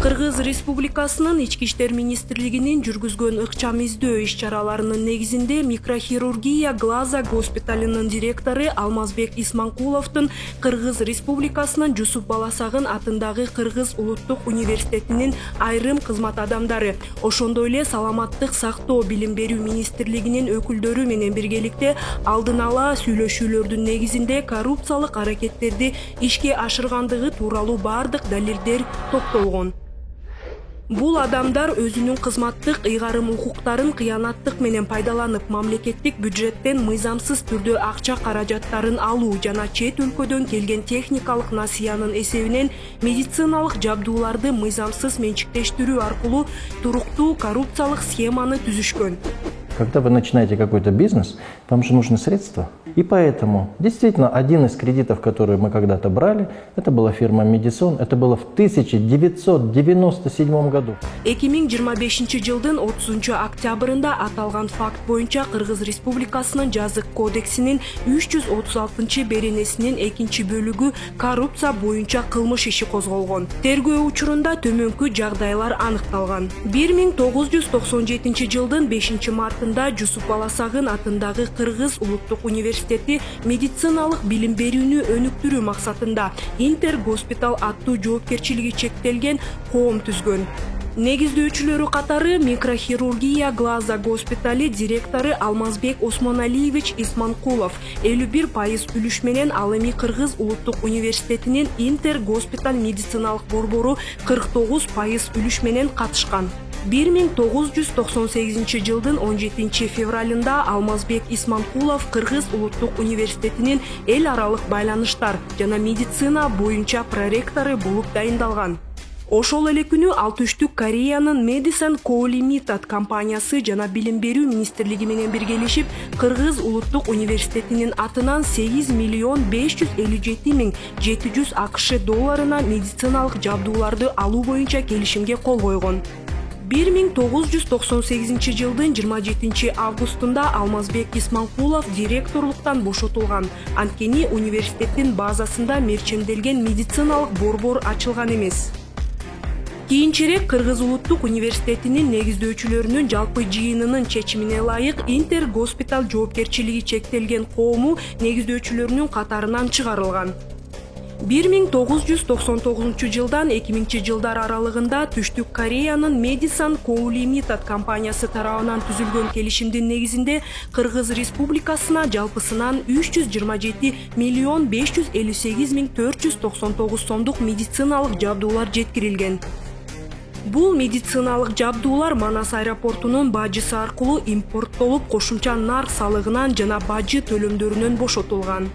Кыргыз Республикасынын Ички иштер министрлигинин жүргүзгөн ыкчам издөө иш-чараларынын негизинде микрохирургия глаза госпиталынын директору Алмазбек Исманкуловдун Кыргыз Республикасынын Жусуп Баласагын атындагы Кыргыз улуттук университетинин айрым кызмат адамдары, ошондой эле саламаттык сактоо билим берүү министрлигинин өкүлдөрү менен биргеликте алдын ала сүйлөшүүлөрдүн негизинде коррупциялык аракеттерди ишке ашыргандыгы тууралуу бардык далилдер топтолгон. Бул адамдар өзүнүн кызматтык ыйгарым укуктарын кыянаттык менен пайдаланып, мамлекеттик бюджеттен мыйзамсыз түрдө акча каражаттарын алуу жана чет өлкөдөн келген техникалык насыянын эсебинен медициналык жабдууларды мыйзамсыз менчиктештирүү аркылуу туруктуу коррупциялык схеманы түзүшкөн. Когда вы начинаете какой-то бизнес, вам же нужны средства. И поэтому, действительно, один из кредитов, который мы когда-то брали, это была фирма Медисон, это было в 1997 году. 2025 жылдын 30 октябрында аталган факт боюнча Кыргыз Республикасынын жазык кодексинин 336 беренесинин 2 бөлүгү коррупция боюнча кылмыш иши козголгон. Тергөө учурунда төмөнкү жагдайлар аныкталган. 1997 жылдын 5 мартында Жусуп Баласагын атындагы Кыргыз улуттук университети медициналык билим берүүнү өнүктүрүү максатында Интер Госпитал аттуу жоопкерчилиги чектелген коом түзгөн. Негиздөөчүлөрү катары микрохирургия глаза госпитали директору Алмазбек Осмоналиевич Исманкулов 51% үлүш менен, ал эми Кыргыз улуттук университетинин Интер Госпиталь медициналык борбору 49% үлүш менен катышкан. 1998 жылдын 17 февралында Алмазбек Исманкулов Кыргыз улуттук университетинин эл аралык байланыштар жана медицина боюнча проректору болуп дайындалган. Ошол эле күнү ал Түштүк Кореянын Medicine Co Limited компаниясы жана билим берүү министрлиги менен биргелешип Кыргыз улуттук университетинин атынан 8 миллион 557 миң 700 АКШ долларына медициналык жабдууларды алуу боюнча келишимге кол койгон. 1998 жылдын 27 августунда Алмазбек Исманкулов директорлуктан бошотулган. Анткени университеттин базасында мерченделген медициналык борбор ачылган эмес. Кийинчерээк Кыргыз улуттук университетинин негиздөөчүлөрүнүн жалпы жыйынынын чечимине ылайык Интер Госпиталь жоопкерчилиги чектелген коому негиздөөчүлөрүнүн катарынан чыгарылган. 1999 жылдан 2000 жылдар аралыгында Түштүк Кореянын Medicine Co Limited компаниясы тарабынан түзүлгөн келишимдин негизинде Кыргыз Республикасына жалпысынан 327 миллион 558 миң 499 сомдук медициналык жабдуулар жеткирилген. Бул медициналык жабдуулар Манас аэропортунун бажысы аркылуу импорттолуп, кошумча нарк салыгынан жана бажы төлөмдөрүнөн бошотулган.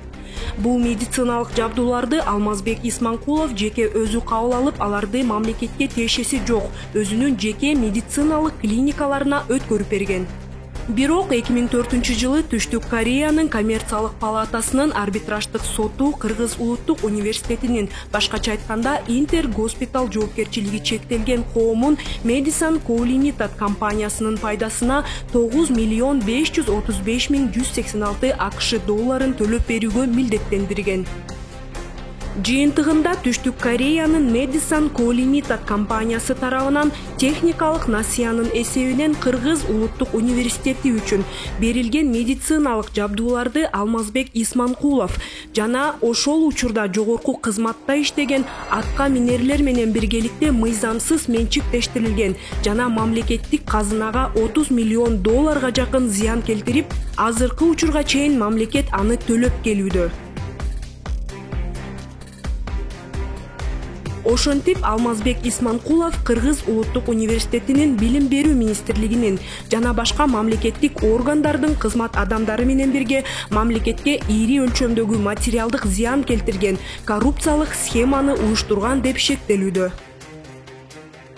Бул медициналык жабдууларды Алмазбек Исманкулов жеке өзү кабыл алып, аларды мамлекетке тиешеси жок, өзүнүн жеке медициналык клиникаларына өткөрүп берген. Бирок 2004 жылы Түштүк Кореянын коммерциялык палатасынын арбитраждык соту Кыргыз улуттук университетинин, башкача айтканда Интер Госпиталь жоопкерчилиги чектелген коомун Medicine Co Limited компаниясынын пайдасына 9 миллион 535 миң 186 АКШ долларын төлөп берүүгө милдеттендирген. Жыйынтыгында Түштүк Кореянын Medicine Co Limited компаниясы тарабынан техникалык насыянын эсебинен Кыргыз улуттук университети үчүн берилген медициналык жабдууларды Алмазбек Исманкулов жана ошол учурда жогорку кызматта иштеген атка минерлер менен биргеликте мыйзамсыз менчиктештирилген жана мамлекеттик казынага 30 миллион долларга жакын зыян келтирип, азыркы учурга чейин мамлекет аны төлөп келүүдө. Ошентип Алмазбек Исманкулов Кыргыз улуттук университетинин билим берүү министрлигинин жана башка мамлекеттик органдардын кызмат адамдары менен бирге мамлекетке ири өлчөмдөгү материалдык зыян келтирген коррупциялык схеманы уюштурган деп шектелүүдө.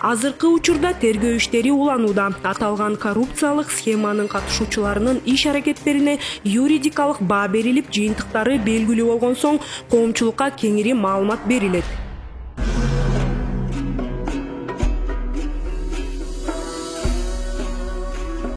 Азыркы учурда тергөө иштери уланууда. Аталган коррупциялык схеманын катышуучуларынын иш аракеттерине юридикалык баа берилип, жыйынтыктары белгилүү болгон соң коомчулукка кеңири маалымат берилет.